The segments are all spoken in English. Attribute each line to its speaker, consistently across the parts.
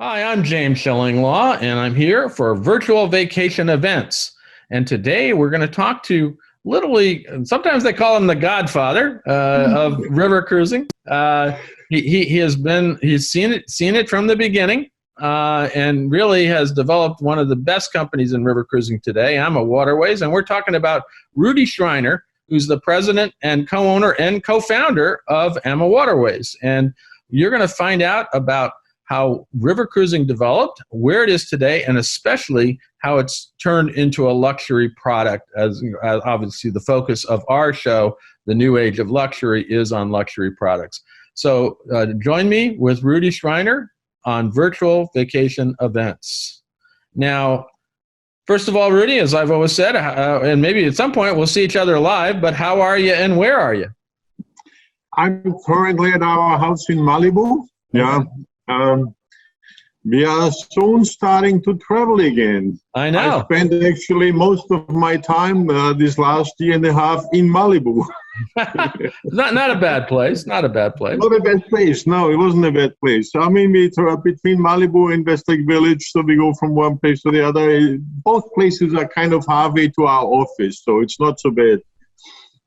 Speaker 1: Hi, I'm James Shillinglaw, and I'm here for virtual vacation events. And today we're going to talk to literally, sometimes they call him the godfather of river cruising. He's seen it from the beginning, and really has developed one of the best companies in river cruising today, AmaWaterways. And we're talking about Rudi Schreiner, who's the president and co-owner and co-founder of AmaWaterways. And you're going to find out about how river cruising developed, where it is today, and especially how it's turned into a luxury product. As obviously the focus of our show, The New Age of Luxury, is on luxury products. So join me with Rudi Schreiner on virtual vacation events. Now, first of all, Rudi, as I've always said, and maybe at some point we'll see each other live, but how are you and where are you?
Speaker 2: I'm currently at our house in Malibu. Yeah. We are soon starting to travel again.
Speaker 1: I know.
Speaker 2: I spent actually most of my time this last year and a half in Malibu.
Speaker 1: not a bad place. Not a bad place.
Speaker 2: Not a bad place. No, it wasn't a bad place. I mean, we between Malibu and Westlake Village, so we go from one place to the other. Both places are kind of halfway to our office, so it's not so bad.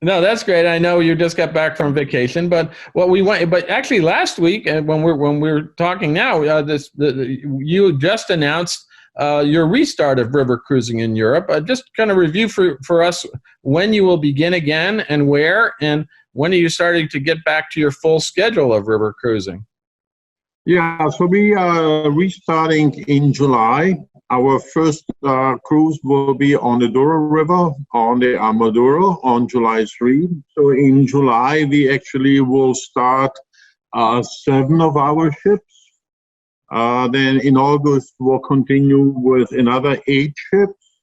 Speaker 1: No, that's great. I know you just got back from vacation, but but actually last week, when we're talking now, you just announced your restart of river cruising in Europe. Just kind of review for us when you will begin again and where, and when are you starting to get back to your full schedule of river cruising?
Speaker 2: Yeah, so we are restarting in July. Our first cruise will be on the Douro River, on the Amaduro, on July 3. So in July, we actually will start 7 of our ships. Then in August, we'll continue with another 8 ships.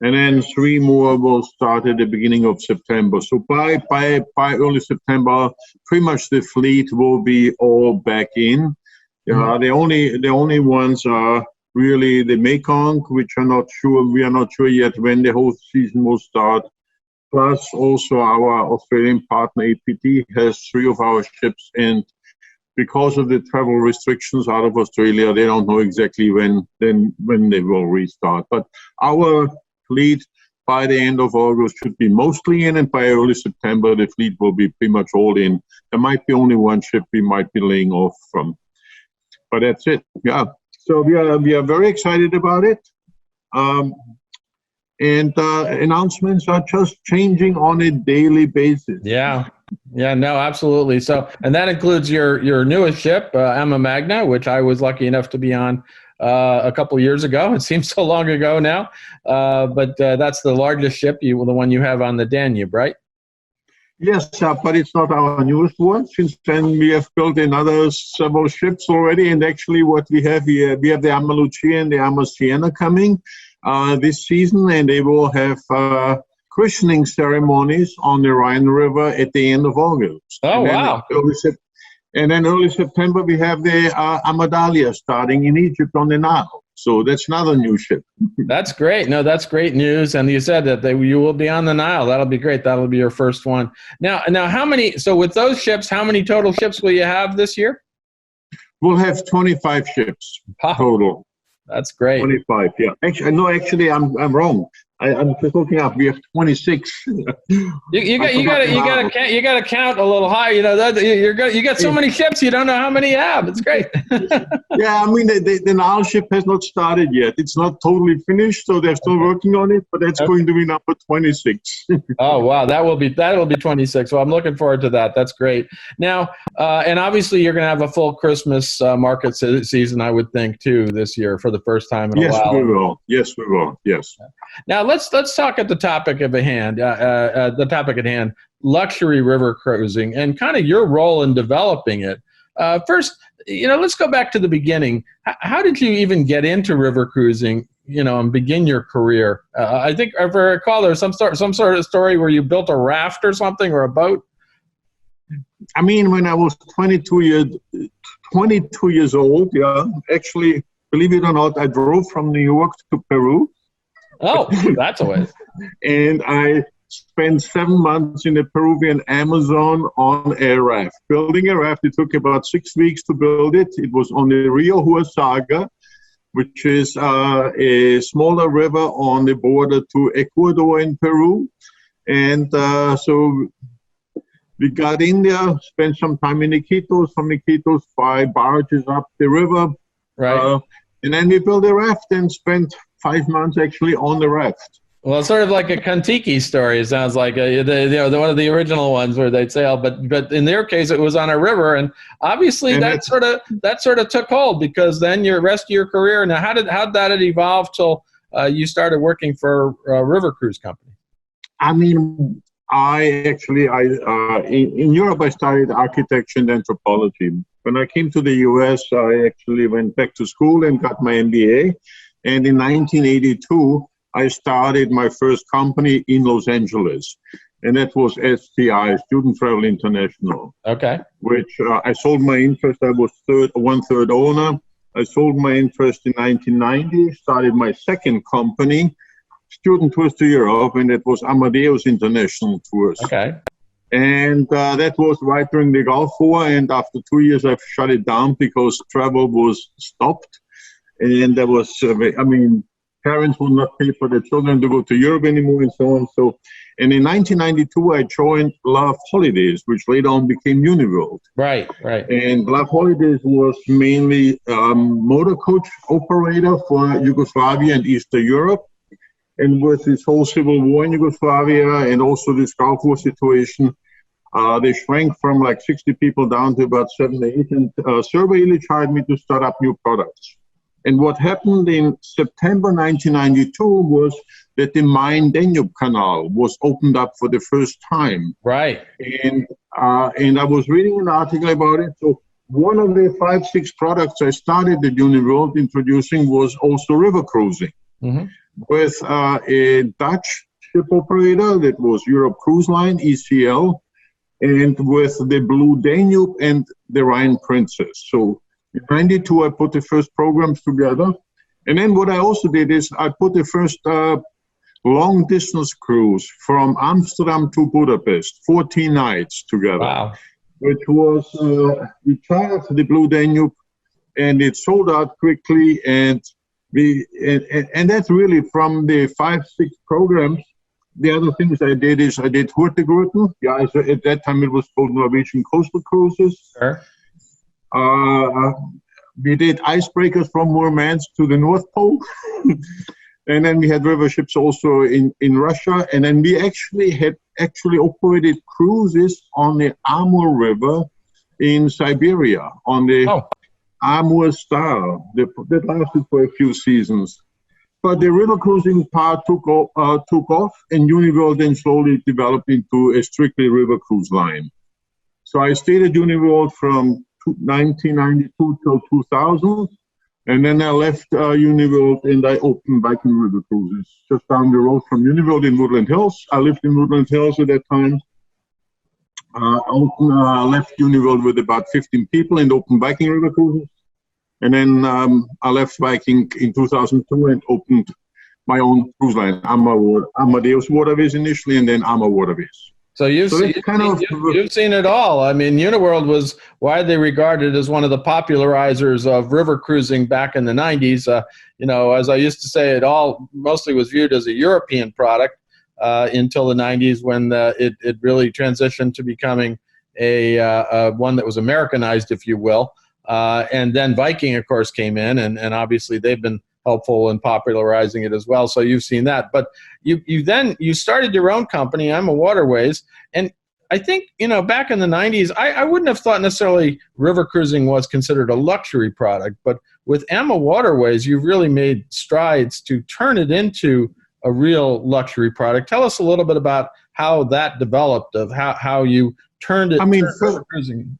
Speaker 2: And then 3 more will start at the beginning of September. So by early September, pretty much the fleet will be all back in. The only ones are really the Mekong, which we are not sure yet when the whole season will start. Plus also our Australian partner APT has 3 of our ships, and because of the travel restrictions out of Australia, they don't know exactly when they will restart. But our fleet by the end of August should be mostly in, and by early September the fleet will be pretty much all in. There might be only one ship we might be laying off from. But that's it. Yeah. So we are very excited about it. And announcements are just changing on a daily basis.
Speaker 1: Yeah. Yeah, no, absolutely. So, and that includes your newest ship, Magna, which I was lucky enough to be on a couple of years ago. It seems so long ago now. But that's the largest ship, the one you have on the Danube, right?
Speaker 2: Yes, but it's not our newest one. Since then, we have built another several ships already. And actually what we have here, we have the Ama Lucia and the Ama Siena coming this season. And they will have christening ceremonies on the Rhine River at the end of August.
Speaker 1: Oh, wow.
Speaker 2: And then early September, we have the Amadalia starting in Egypt on the Nile. So that's another new ship.
Speaker 1: That's great. No, that's great news. And you said that you will be on the Nile. That'll be great. That'll be your first one. Now, so with those ships, how many total ships will you have this year?
Speaker 2: We'll have 25 ships total.
Speaker 1: That's great.
Speaker 2: 25, yeah. Actually, I'm wrong. I'm just looking up. We have 26.
Speaker 1: You got to count a little high. You know, you got so many ships, you don't know how many you have. It's great.
Speaker 2: Yeah, I mean the Nile ship has not started yet. It's not totally finished, so they're still working on it. But that's going to be number 26.
Speaker 1: Oh wow, that will be 26. Well, I'm looking forward to that. That's great. Now, and obviously you're going to have a full Christmas market season, I would think, too, this year for the first time in a while.
Speaker 2: Yes, we will. Yes, we will. Yes.
Speaker 1: Now let's talk at the topic at hand, luxury river cruising, and kind of your role in developing it. First, let's go back to the beginning. How did you even get into river cruising? And begin your career. I think, if I recall, there's some sort of story where you built a raft or something, or a boat.
Speaker 2: I mean, when I was 22 years old, yeah, actually, believe it or not, I drove from New York to Peru.
Speaker 1: Oh, that's a way.
Speaker 2: And I spent 7 months in the Peruvian Amazon on a raft. Building a raft, it took about 6 weeks to build it. It was on the Rio Huasaga, which is a smaller river on the border to Ecuador in Peru. And so we got in there, spent some time in Iquitos, from Iquitos by barges up the river.
Speaker 1: Right.
Speaker 2: And then we built a raft and spent 5 months actually on the raft.
Speaker 1: Well, it's sort of like a Kon-Tiki story. It sounds like one of the original ones where they'd sail, but in their case, it was on a river, and obviously that sort of took hold, because then your rest of your career. Now, how did that evolve till you started working for a river cruise company?
Speaker 2: I mean, in Europe I studied architecture and anthropology. When I came to the US, I actually went back to school and got my MBA, and in 1982. I started my first company in Los Angeles, and that was STI, Student Travel International.
Speaker 1: Okay.
Speaker 2: Which I sold my interest. I was one-third owner. I sold my interest in 1990, started my second company, Student Tours to Europe, and it was Amadeus International Tours.
Speaker 1: Okay.
Speaker 2: And that was right during the Gulf War, and after 2 years I've shut it down because travel was stopped. And there was, parents would not pay for their children to go to Europe anymore, and so on. And in 1992, I joined Love Holidays, which later on became Uniworld.
Speaker 1: Right.
Speaker 2: And Love Holidays was mainly motor coach operator for Yugoslavia and Eastern Europe. And with this whole civil war in Yugoslavia and also this Gulf War situation, they shrank from like 60 people down to about 7 or 8. And Serba Ilic hired me to start up new products. And what happened in September 1992 was that the Main-Danube Canal was opened up for the first time.
Speaker 1: Right.
Speaker 2: And I was reading an article about it. So one of the 5-6 products I started at Uniworld introducing was also river cruising, with a Dutch ship operator that was Europe Cruise Line, ECL, and with the Blue Danube and the Rhine Princess. So in 92, I put the first programs together. And then what I also did is I put the first long-distance cruise from Amsterdam to Budapest, 14 nights together.
Speaker 1: Wow.
Speaker 2: Which was, we chartered the Blue Danube, and it sold out quickly. And that's really from the 5-6 programs. The other things I did is I did Hurtigruten. Yeah, so at that time it was called Norwegian Coastal Cruises.
Speaker 1: Sure.
Speaker 2: We did icebreakers from Murmansk to the North Pole. And then we had river ships also in Russia. And then we actually operated cruises on the Amur River in Siberia, on the Amur Star. That lasted for a few seasons. But the river cruising part took off, and Uniworld then slowly developed into a strictly river cruise line. So I stayed at Uniworld from 1992 till 2000, and then I left Uniworld and I opened Viking River Cruises just down the road from Uniworld in Woodland Hills. I lived in Woodland Hills at that time. I left Uniworld with about 15 people and opened Viking River Cruises. And then I left Viking in 2002 and opened my own cruise line, Amadeus Waterways initially, and then AmaWaterways.
Speaker 1: So you've seen it all. I mean, Uniworld was widely regarded as one of the popularizers of river cruising back in the 90s. As I used to say, it all mostly was viewed as a European product until the 90s, when it really transitioned to becoming a one that was Americanized, if you will. And then Viking, of course, came in, and obviously they've been helpful in popularizing it as well. So you've seen that. But you started your own company, AmaWaterways, and I think, back in the 90s, I wouldn't have thought necessarily river cruising was considered a luxury product, but with AmaWaterways, you've really made strides to turn it into a real luxury product. Tell us a little bit about how that developed, of how you turned it. River cruising.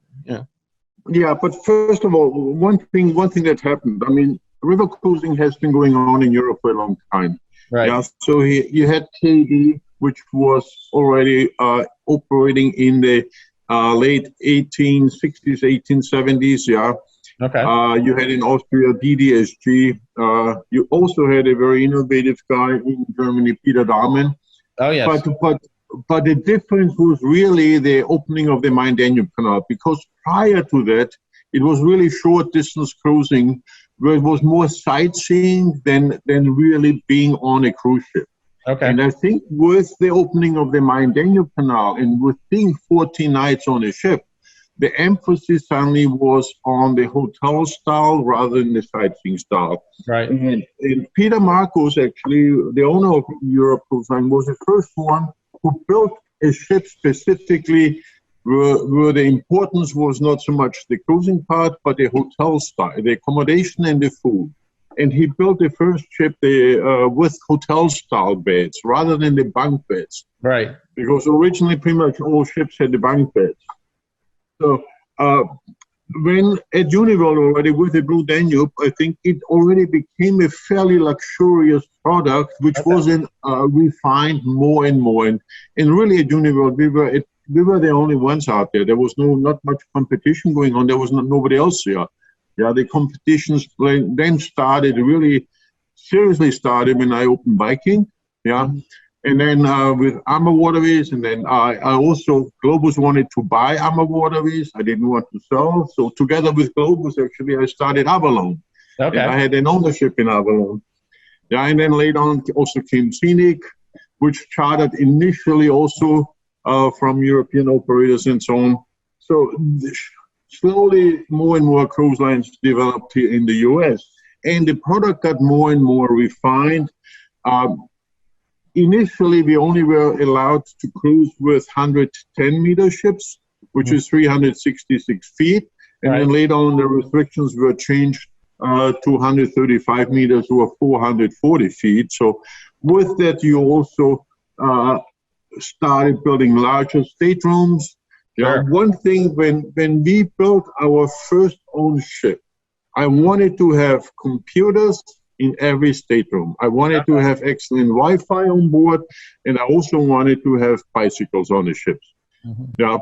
Speaker 2: Yeah, but first of all, one thing that happened, river cruising has been going on in Europe for a long time.
Speaker 1: Right.
Speaker 2: Yeah, so you had KD, which was already operating in the late 1860s, 1870s, yeah.
Speaker 1: Okay.
Speaker 2: You had in Austria DDSG. You also had a very innovative guy in Germany, Peter Dahmen.
Speaker 1: Oh, yes.
Speaker 2: but the difference was really the opening of the Main-Danube Canal, because prior to that, it was really short distance cruising, where it was more sightseeing than really being on a cruise ship.
Speaker 1: Okay.
Speaker 2: And I think with the opening of the Main-Danube Canal and with being 14 nights on a ship, the emphasis suddenly was on the hotel style rather than the sightseeing style.
Speaker 1: Right.
Speaker 2: And Peter Marcos, actually, the owner of Europe Cruise Line, was the first one who built a ship specifically where the importance was not so much the cruising part, but the hotel style, the accommodation and the food. And he built the first ship with hotel-style beds rather than the bunk beds.
Speaker 1: Right.
Speaker 2: Because originally pretty much all ships had the bunk beds. So when at Uniworld already with the Blue Danube, I think it already became a fairly luxurious product, which was then refined more and more. And really at Uniworld, we were the only ones out there. There was not much competition going on. There was nobody else there. Yeah, the competitions then started, really seriously started when I opened Viking. Yeah. And then with AmaWaterways, and then I also, Globus wanted to buy AmaWaterways. I didn't want to sell. So together with Globus, actually, I started Avalon.
Speaker 1: Okay.
Speaker 2: And I had an ownership in Avalon. Yeah, and then later on also came Scenic, which chartered initially also from European operators and so on. So slowly more and more cruise lines developed here in the US. And the product got more and more refined. Initially, we only were allowed to cruise with 110-meter ships, which is 366 feet. And then later on, the restrictions were changed to 135 meters or 440 feet. So with that, you also started building larger staterooms.
Speaker 1: Sure.
Speaker 2: One thing, when we built our first own ship, I wanted to have computers in every stateroom. I wanted to have excellent Wi-Fi on board, and I also wanted to have bicycles on the ships. Yeah.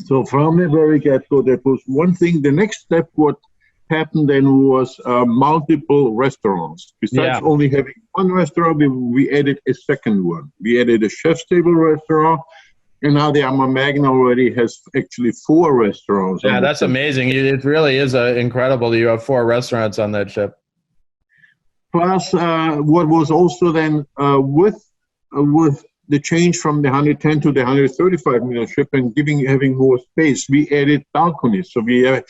Speaker 2: So from the very get-go, that was one thing. The next step, what happened then was multiple restaurants. Besides only having one restaurant, we added a second one. We added a chef's table restaurant, and now the Magna already has actually 4 restaurants.
Speaker 1: Yeah, that's amazing. It really is incredible that you have 4 restaurants on that ship.
Speaker 2: Plus, what was also then with the change from the 110 to the 135 meter ship and having more space, we added balconies. So we have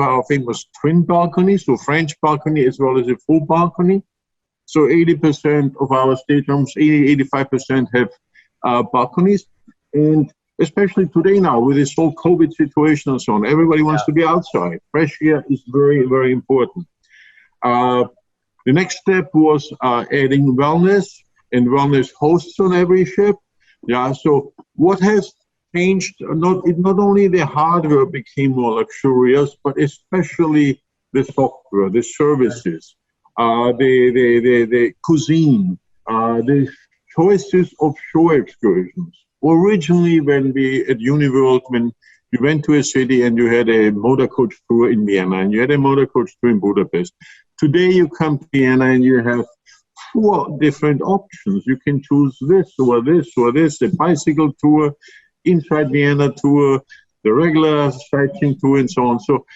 Speaker 2: our famous twin balcony, so French balcony as well as a full balcony. So 80% of our staterooms, 85% have balconies. And especially today now with this whole COVID situation and so on, everybody wants to be outside. Fresh air is very, very important. The next step was adding wellness and wellness hosts on every ship. Yeah, so what has changed, not only the hardware became more luxurious, but especially the software, the services, the cuisine, the choices of shore excursions. Originally, when we at Uniworld, when you went to a city and you had a motor coach tour in Vienna and you had a motor coach tour in Budapest, today you come to Vienna and you have 4 different options. You can choose this or this or this, a bicycle tour, inside Vienna tour, the regular sightseeing tour, and so on. So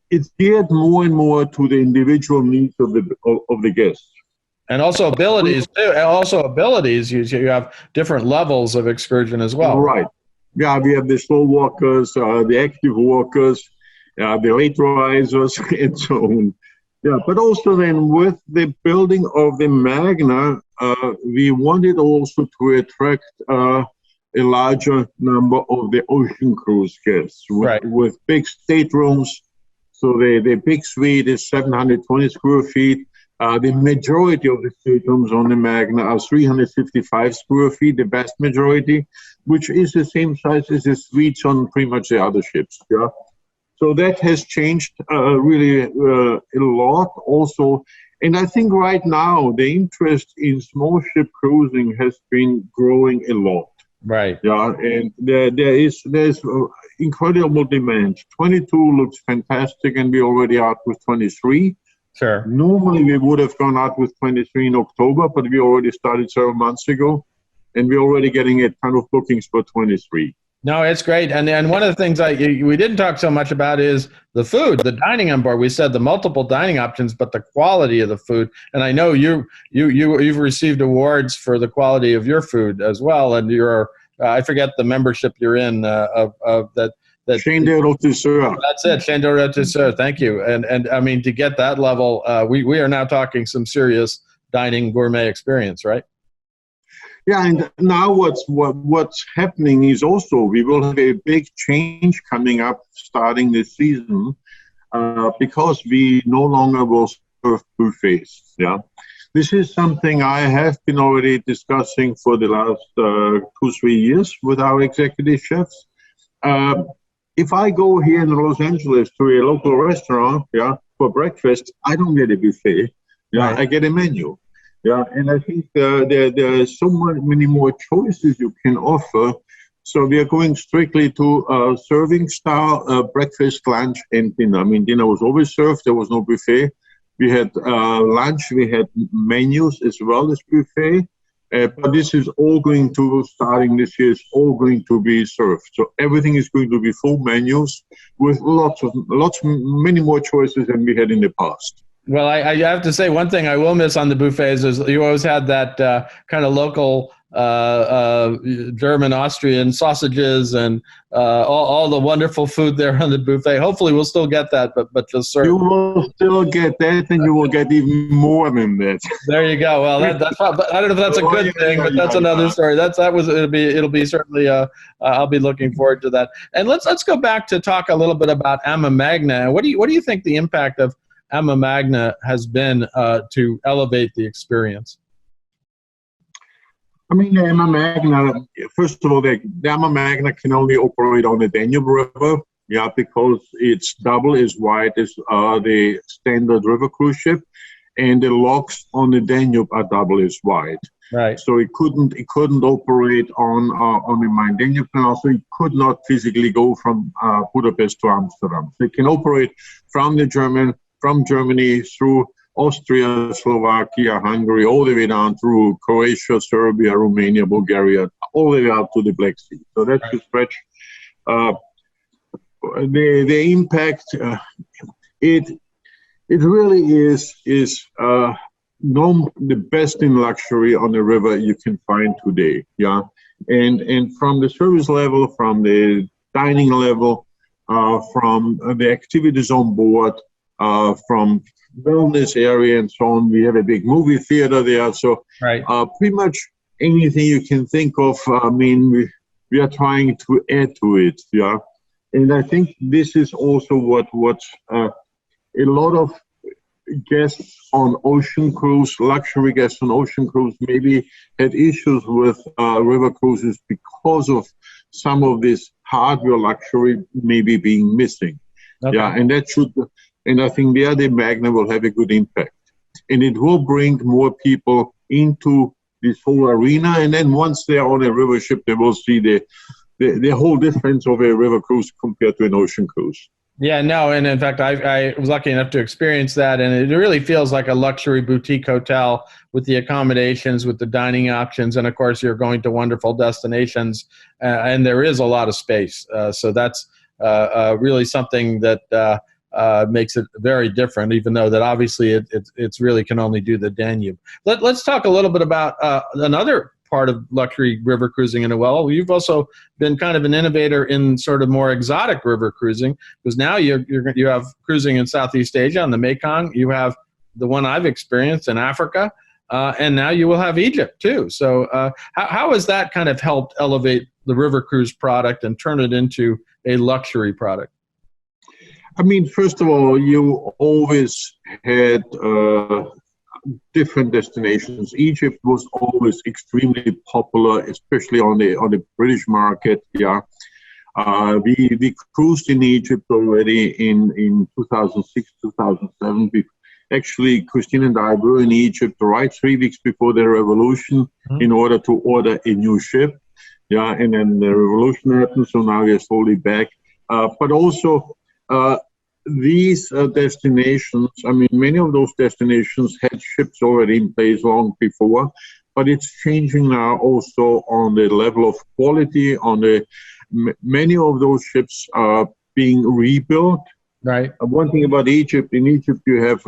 Speaker 2: it's geared more and more to the individual needs of the guests. And
Speaker 1: also abilities too. You have different levels of excursion as well.
Speaker 2: Right. Yeah, we have the slow walkers, the active walkers, the late risers, and so on. Yeah, but also then with the building of the Magna, we wanted also to attract a larger number of the ocean cruise guests with big staterooms. So the big suite is 720 square feet. The majority of the staterooms on the Magna are 355 square feet, the vast majority, which is the same size as the suites on pretty much the other ships. Yeah. So that has changed really a lot also. And I think right now the interest in small ship cruising has been growing a lot.
Speaker 1: Right.
Speaker 2: Yeah, and there's incredible demand. 22 looks fantastic, and we already out with 23.
Speaker 1: Sure.
Speaker 2: Normally we would have gone out with 23 in October, but we already started several months ago. and we're already getting a ton of bookings for 23.
Speaker 1: No, it's great. And one of the things we didn't talk so much about is the food, the dining on board. We said the multiple dining options, but the quality of the food. And I know you've received awards for the quality of your food as well. And you're I forget the membership you're in of that.
Speaker 2: Chaîne de Rotisseur.
Speaker 1: That's it, Chaîne de Rotisseur. Thank you. And I mean, to get that level, we are now talking some serious dining gourmet experience, right?
Speaker 2: Yeah, and now what's happening is also we will have a big change coming up starting this season because we no longer will serve buffets. Yeah, this is something I have been already discussing for the last 2-3 years with our executive chefs. If I go here in Los Angeles to a local restaurant, yeah, for breakfast, I don't get a buffet. Yeah, right. I get a menu. Yeah, and I think there are so many more choices you can offer. So we are going strictly to serving style breakfast, lunch, and dinner. I mean, dinner was always served. There was no buffet. We had lunch. We had menus as well as buffet. But this is all going to, starting this year, is all going to be served. So everything is going to be full menus with many more choices than we had in the past.
Speaker 1: Well, I have to say one thing I will miss on the buffets is you always had that kind of local German, Austrian sausages and all the wonderful food there on the buffet. Hopefully we'll still get that, but just serve.
Speaker 2: You will still get that, and you will get even more than that.
Speaker 1: There you go. Well, that's I don't know if that's a good thing, but that's another story. It'll be certainly. I'll be looking forward to that. And let's go back to talk a little bit about Magna. What do you think the impact of Magna has been to elevate the experience?
Speaker 2: I mean, the Magna, first of all, the Magna can only operate on the Danube River, yeah, because it's double as wide as the standard river cruise ship, and the locks on the Danube are double as wide.
Speaker 1: Right.
Speaker 2: So it couldn't operate on the Main-Danube Canal, so it could not physically go from Budapest to Amsterdam. So it can operate from Germany through Austria, Slovakia, Hungary, all the way down through Croatia, Serbia, Romania, Bulgaria, all the way out to the Black Sea. So that's the stretch. The impact, it really is the best in luxury on the river you can find today. Yeah, and from the service level, from the dining level, from the activities on board, from wellness area and so on. We have a big movie theater there. So
Speaker 1: right.
Speaker 2: Pretty much anything you can think of, I mean, we are trying to add to it. Yeah. And I think this is also what a lot of guests on ocean cruise, luxury guests on ocean cruise, maybe had issues with river cruises because of some of this hardware luxury maybe being missing. Okay. Yeah, and I think there the Magna will have a good impact. And it will bring more people into this whole arena. And then once they're on a river ship, they will see the whole difference of a river cruise compared to an ocean cruise.
Speaker 1: Yeah, no, and in fact, I was lucky enough to experience that, and it really feels like a luxury boutique hotel with the accommodations, with the dining options, and of course, you're going to wonderful destinations, and there is a lot of space. So that's really something that makes it very different, even though that obviously it's really can only do the Danube. Let's talk a little bit about another part of luxury river cruising in a well. You've also been kind of an innovator in sort of more exotic river cruising, because now you have cruising in Southeast Asia on the Mekong. You have the one I've experienced in Africa, and now you will have Egypt too. So how has that kind of helped elevate the river cruise product and turn it into a luxury product?
Speaker 2: I mean, first of all, you always had different destinations. Egypt was always extremely popular, especially on the British market. Yeah, we cruised in Egypt already in 2006, 2007. Actually, Christine and I were in Egypt right 3 weeks before the revolution in order to order a new ship. Yeah, and then the revolution happened, so now we are slowly back. But also, these destinations, I mean, many of those destinations had ships already in place long before, but it's changing now also on the level of quality. Many of those ships are being rebuilt.
Speaker 1: Right.
Speaker 2: One thing about Egypt, in Egypt you have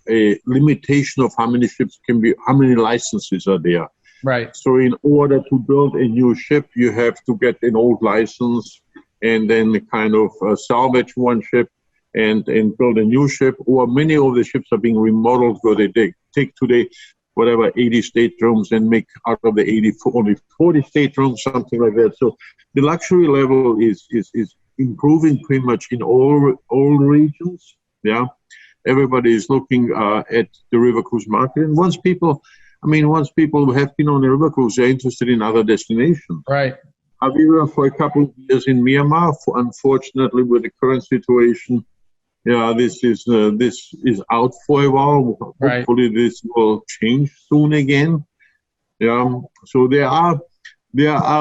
Speaker 2: a limitation of how many ships how many licenses are there.
Speaker 1: Right.
Speaker 2: So in order to build a new ship, you have to get an old license and then kind of salvage one ship and build a new ship. Or many of the ships are being remodeled where they take today whatever 80 staterooms and make out of the 80 only 40 staterooms, something like that. So the luxury level is improving pretty much in all regions. Yeah, everybody is looking at the river cruise market, and once people have been on the river cruise, they're interested in other destinations.
Speaker 1: Right.
Speaker 2: I've been for a couple of years in Myanmar. Unfortunately, with the current situation, yeah, this is out for a while.
Speaker 1: Right.
Speaker 2: Hopefully, this will change soon again. Yeah, so there are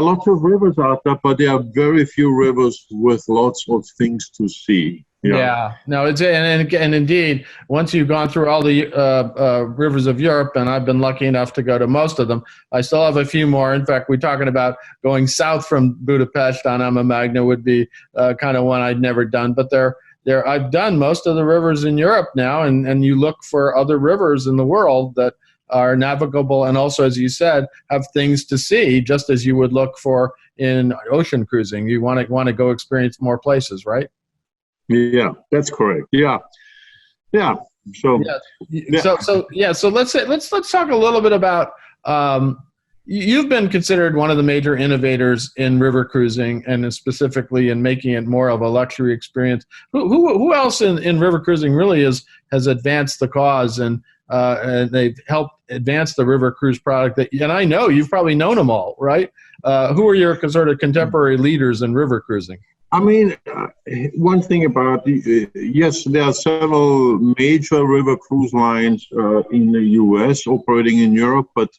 Speaker 2: lots of rivers out there, but there are very few rivers with lots of things to see.
Speaker 1: Yeah. No, it's and indeed, once you've gone through all the rivers of Europe, and I've been lucky enough to go to most of them, I still have a few more. In fact, we're talking about going south from Budapest on Magna would be kind of one I'd never done. But I've done most of the rivers in Europe now, and you look for other rivers in the world that are navigable and also, as you said, have things to see, just as you would look for in ocean cruising. You want to go experience more places, right?
Speaker 2: Yeah, that's correct. Yeah. So
Speaker 1: let's talk a little bit about. You've been considered one of the major innovators in river cruising, and specifically in making it more of a luxury experience. Who else in river cruising really has advanced the cause and they've helped advance the river cruise product? And I know you've probably known them all, right? Who are your sort of contemporary leaders in river cruising?
Speaker 2: I mean, one thing about yes, there are several major river cruise lines in the U.S. operating in Europe, but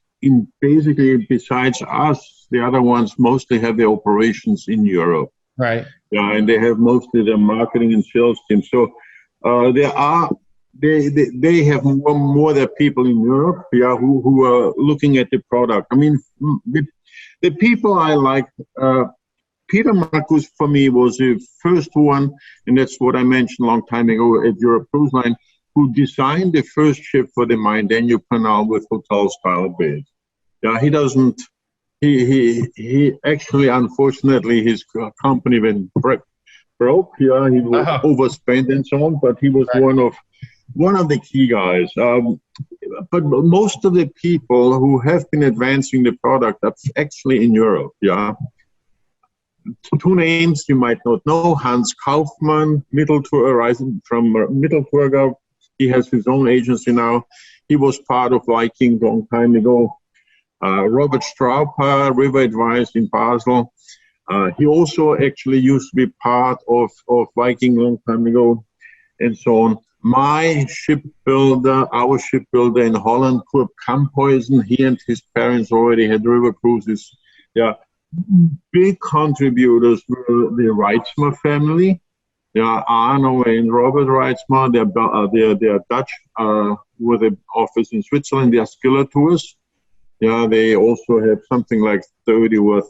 Speaker 2: basically besides us, the other ones mostly have their operations in Europe.
Speaker 1: Right.
Speaker 2: Yeah, and they have mostly their marketing and sales team. So they have more their people in Europe, yeah, who are looking at the product. I mean, the people I like. Peter Marcus, for me, was the first one, and that's what I mentioned a long time ago at Europe Cruise Line, who designed the first ship for the Main-Danube Canal with hotel-style beds. Yeah, he actually, unfortunately, his company went broke. Yeah, he was overspent and so on, but he was one of the key guys. But most of the people who have been advancing the product are actually in Europe. Yeah. Two names you might not know: Hans Kaufmann, rising from Mittelturger. He has his own agency now. He was part of Viking a long time ago. Robert Strauper, River Advice in Basel. He also actually used to be part of Viking a long time ago, and so on. Our shipbuilder in Holland, Kurt Kamphuysen, he and his parents already had river cruises. Yeah. Big contributors were the Reitsma family. Arno and Robert Reitsma. They're Dutch with an office in Switzerland. They are Skillators. Yeah, they also have something like 35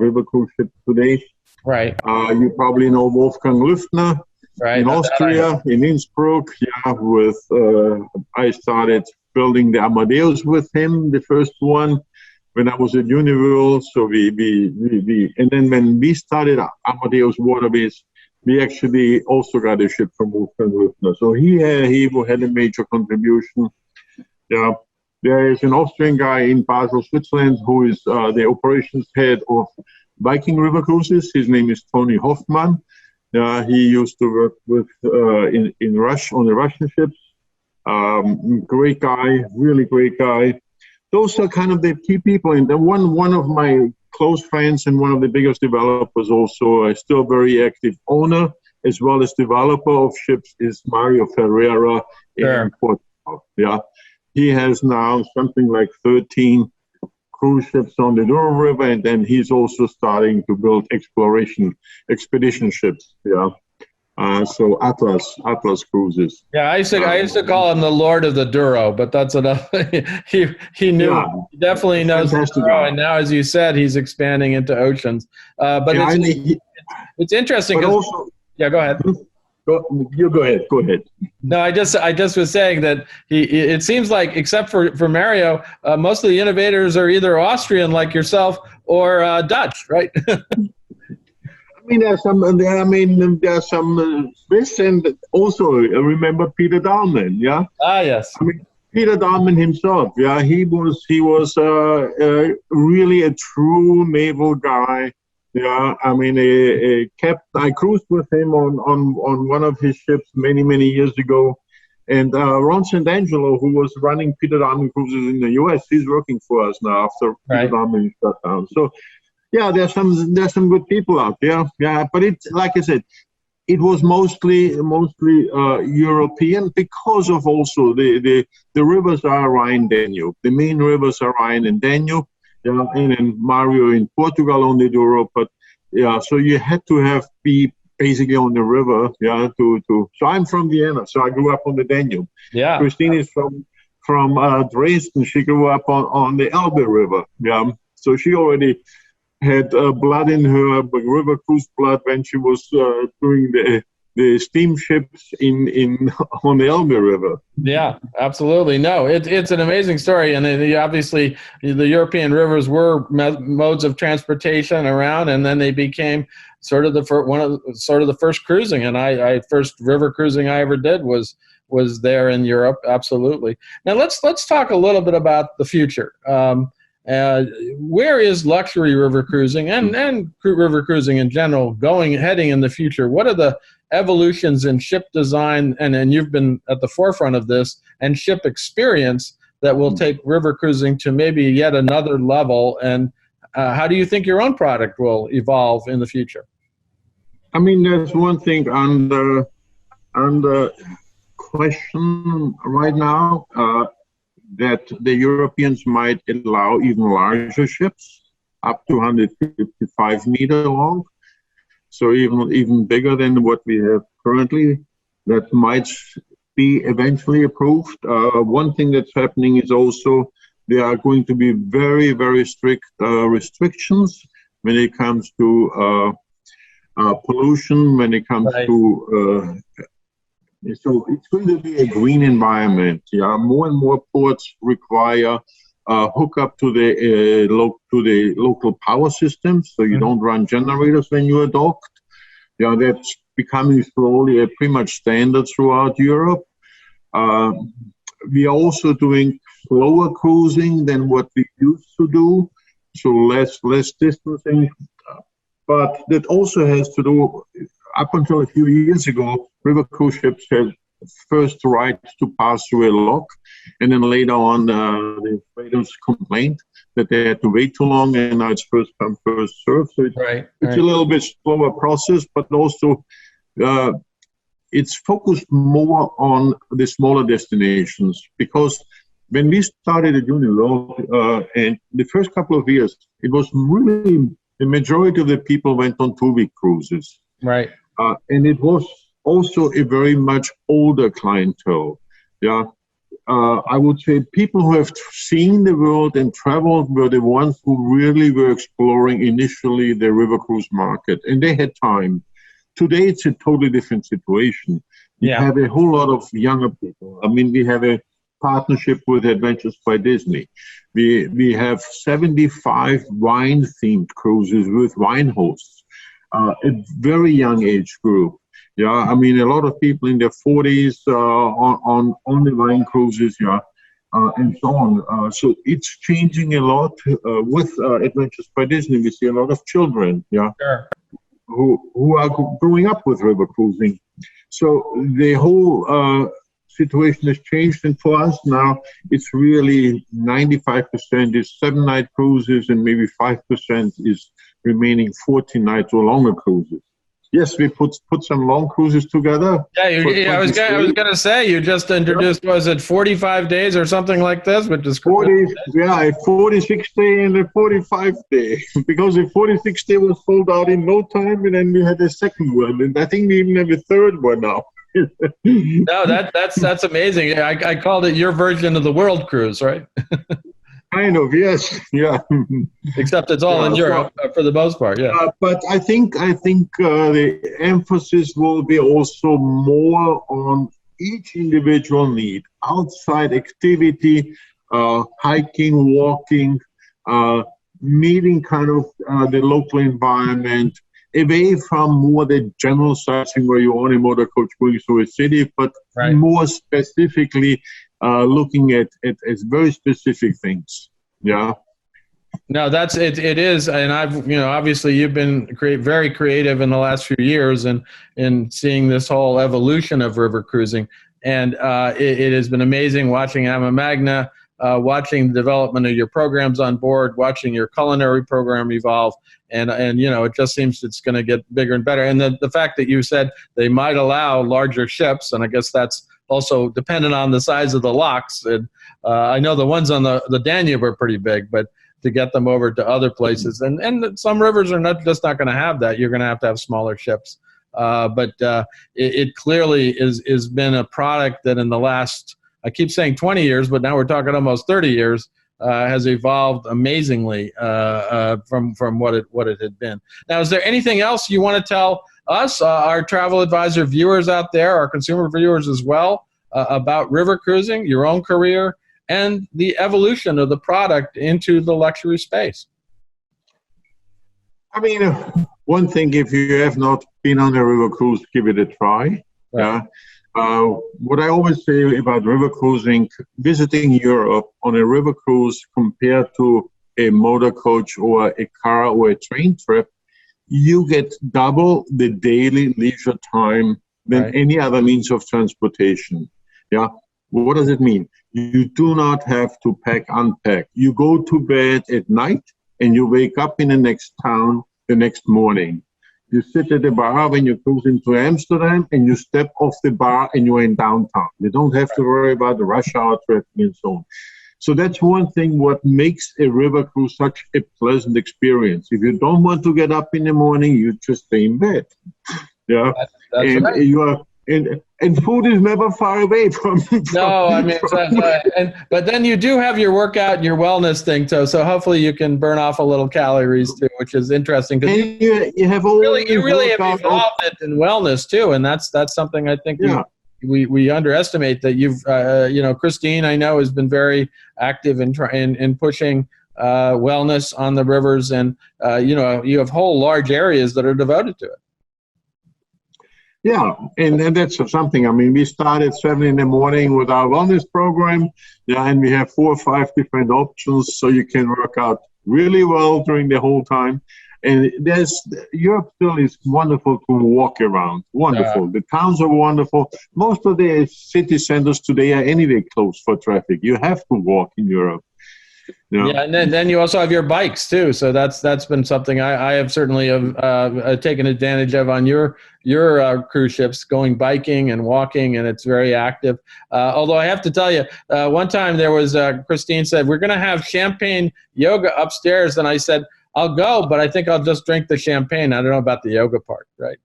Speaker 2: river cruise ships today.
Speaker 1: Right.
Speaker 2: You probably know Wolfgang Lüftner in Austria, in Innsbruck. Yeah, I started building the Amadeus with him, the first one, when I was at Universal. So and then when we started Amadeus Waterways, we actually also got a ship from Wolfgang Lüftner. So he had a major contribution. Yeah, there is an Austrian guy in Basel, Switzerland, who is the operations head of Viking River Cruises. His name is Tony Hoffmann. He used to work with in Russia on the Russian ships. Great guy, really great guy. Those are kind of the key people. And then one of my close friends and one of the biggest developers, also still very active owner as well as developer of ships, is Mario Ferreira in Portugal. Yeah, he has now something like 13 cruise ships on the Douro River, and then he's also starting to build expedition ships. Yeah, So Atlas cruises.
Speaker 1: Yeah, I used to call him the Lord of the Duro, but that's enough. he knew
Speaker 2: Yeah,
Speaker 1: he definitely knows the
Speaker 2: fantastic
Speaker 1: Duro,
Speaker 2: guy.
Speaker 1: and now, as you said, he's expanding into oceans. But
Speaker 2: Yeah,
Speaker 1: it's interesting
Speaker 2: but
Speaker 1: because
Speaker 2: also,
Speaker 1: yeah, go ahead.
Speaker 2: you go ahead. Go ahead.
Speaker 1: No, I just was saying that it seems like, except for Mario, most of the innovators are either Austrian like yourself or Dutch, right?
Speaker 2: I mean, there's some Swiss, and also remember Peter Dahlmann. Yeah,
Speaker 1: Ah, yes.
Speaker 2: I mean, Peter Dahlmann himself. Yeah, he was really a true naval guy. Yeah, I mean, I cruised with him on one of his ships many years ago. And Ron Santangelo, who was running Peter Dahlmann cruises in the U.S., he's working for us now after Peter
Speaker 1: Right.
Speaker 2: Dahlmann shut down. So yeah, there's some good people out there. Yeah, but it's like I said, it was mostly European because of also the rivers are Rhine Danube. The main rivers are Rhine and Danube. Yeah, and then Mario in Portugal on the Douro. But yeah, so you had to be basically on the river. Yeah, to. So I'm from Vienna, so I grew up on the Danube.
Speaker 1: Yeah.
Speaker 2: Christine is from Dresden. She grew up on the Elbe River. Yeah, so she already had blood in her, river cruise blood, when she was doing the steamships in on the Elbe River.
Speaker 1: Yeah, absolutely. No, it's an amazing story, and obviously the European rivers were modes of transportation around, and then they became sort of the first cruising. And I first river cruising I ever did was there in Europe. Absolutely. Now let's talk a little bit about the future. Where is luxury river cruising and river cruising in general heading in the future? What are the evolutions in ship design, and you've been at the forefront of this, and ship experience that will take river cruising to maybe yet another level? And how do you think your own product will evolve in the future?
Speaker 2: I mean, there's one thing under question right now, that the Europeans might allow even larger ships, up to 155 meter long. So even bigger than what we have currently. That might be eventually approved. One thing that's happening is also there are going to be very strict restrictions when it comes to pollution, when it comes
Speaker 1: Right.
Speaker 2: to so it's going to be a green environment. Yeah, more and more ports require hookup to the local power systems, so you don't run generators when you are docked. Yeah, that's becoming slowly a pretty much standard throughout Europe. We are also doing slower cruising than what we used to do, so less distancing. But that also has to do, up until a few years ago, river cruise ships had first right to pass through a lock, and then later on the freighters complained that they had to wait too long, and now it's first come, first served. So it's a little bit slower process, but also it's focused more on the smaller destinations, because when we started at Uniworld, and the first couple of years, it was really the majority of the people went on 2-week cruises.
Speaker 1: Right.
Speaker 2: And it was also a very much older clientele. Yeah. I would say people who have seen the world and traveled were the ones who really were exploring initially the river cruise market, and they had time. Today, it's a totally different situation. You have a whole lot of younger people. I mean, we have a partnership with Adventures by Disney. We have 75 wine-themed cruises with wine hosts, a very young age group. Yeah, I mean, a lot of people in their 40s on the wine cruises, and so on. So it's changing a lot with Adventures by Disney. We see a lot of children,
Speaker 1: Sure.
Speaker 2: who are growing up with river cruising. So the whole situation has changed, and for us now, it's really 95% is 7-night cruises, and maybe 5% is remaining 14 nights or longer cruises. Yes, we put some long cruises together.
Speaker 1: Yeah, I was going to say, you just introduced, was it 45 days or something like this, which is
Speaker 2: 40, yeah, a 46 day and a 45 day, because the 46 day was sold out in no time, and then we had a second one, and I think we even have a third one now.
Speaker 1: No, that's amazing. I called it your version of the world cruise, right?
Speaker 2: Kind of, yes, yeah.
Speaker 1: Except it's all in Europe for the most part, yeah.
Speaker 2: But I think the emphasis will be also more on each individual need: outside activity, hiking, walking, meeting kind of the local environment, away from more the general sightseeing where you're on a motor coach going through a city, but more specifically looking at very specific things. Yeah.
Speaker 1: No, that's it. It is, and I've obviously you've been very creative in the last few years, and in seeing this whole evolution of river cruising, and it has been amazing watching Magna, watching the development of your programs on board, watching your culinary program evolve, and it just seems it's going to get bigger and better. And the fact that you said they might allow larger ships, and I guess that's also dependent on the size of the locks. And I know the ones on the Danube are pretty big, but to get them over to other places, and some rivers are just not going to have that. You're going to have smaller ships. But it clearly is been a product that in the last, I keep saying 20 years, but now we're talking almost 30 years, has evolved amazingly from what it had been. Now, is there anything else you want to tell us, our travel advisor viewers out there, our consumer viewers as well, about river cruising, your own career, and the evolution of the product into the luxury space?
Speaker 2: I mean, one thing, if you have not been on a river cruise, give it a try.
Speaker 1: Right.
Speaker 2: What I always say about river cruising, visiting Europe on a river cruise compared to a motor coach or a car or a train trip, you get double the daily leisure time than any other means of transportation. Yeah. What does it mean? You do not have to unpack. You go to bed at night and you wake up in the next town the next morning. You sit at the bar when you cruise into Amsterdam, and you step off the bar and you're in downtown. You don't have to worry about the rush hour traffic and so on. So that's one thing what makes a river cruise such a pleasant experience. If you don't want to get up in the morning, you just stay in bed. Yeah,
Speaker 1: that's right.
Speaker 2: You are. And food is never far away from
Speaker 1: no, I mean, but then you do have your workout and your wellness thing too. So hopefully you can burn off a little calories too, which is interesting. Because
Speaker 2: you have you
Speaker 1: really have evolved it in wellness too, and that's something I think we underestimate. That you've Christine, I know, has been very active in pushing wellness on the rivers, and you have whole large areas that are devoted to it.
Speaker 2: Yeah, and that's something. I mean, we started 7 in the morning with our wellness program, and we have 4 or 5 different options, so you can work out really well during the whole time. And Europe still is wonderful to walk around. Wonderful. The towns are wonderful. Most of the city centers today are anyway closed for traffic. You have to walk in Europe.
Speaker 1: Yeah, and then you also have your bikes too. So that's been something I have certainly taken advantage of on your cruise ships, going biking and walking, and it's very active. Although I have to tell you, one time there was Christine said we're going to have champagne yoga upstairs, and I said I'll go, but I think I'll just drink the champagne. I don't know about the yoga part, right?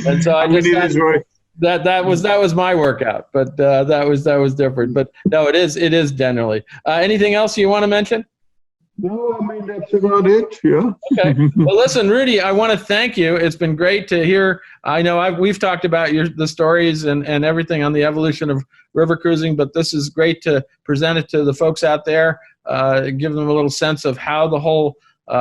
Speaker 1: And so I just that was my workout, but that was different. But no, it is generally. Anything else you want to mention?
Speaker 2: No, I mean, that's about it. Yeah.
Speaker 1: Okay. Well, listen, Rudi, I want to thank you. It's been great to hear. I know we've talked about the stories and everything on the evolution of river cruising, but this is great to present it to the folks out there, give them a little sense of how the whole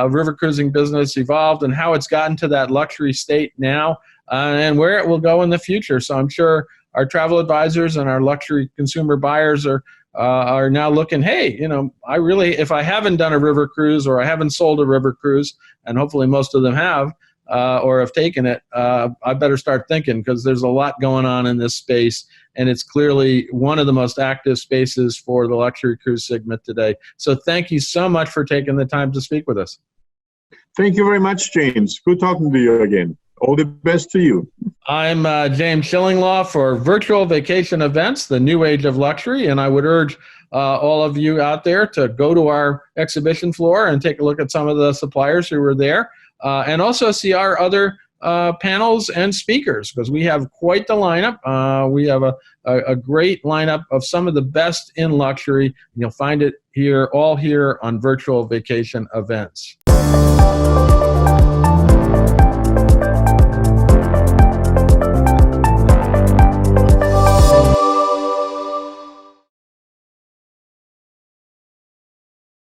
Speaker 1: river cruising business evolved and how it's gotten to that luxury state now. And where it will go in the future. So I'm sure our travel advisors and our luxury consumer buyers are now looking, hey, if I haven't done a river cruise or I haven't sold a river cruise, and hopefully most of them have or have taken it, I better start thinking, because there's a lot going on in this space, and it's clearly one of the most active spaces for the luxury cruise segment today. So thank you so much for taking the time to speak with us.
Speaker 2: Thank you very much, James. Good talking to you again. All the best to you.
Speaker 1: I'm James Schillinglaw for Virtual Vacation Events, the New Age of Luxury, and I would urge all of you out there to go to our exhibition floor and take a look at some of the suppliers who were there, and also see our other panels and speakers, because we have quite the lineup. We have a great lineup of some of the best in luxury. You'll find it here, all here on Virtual Vacation Events.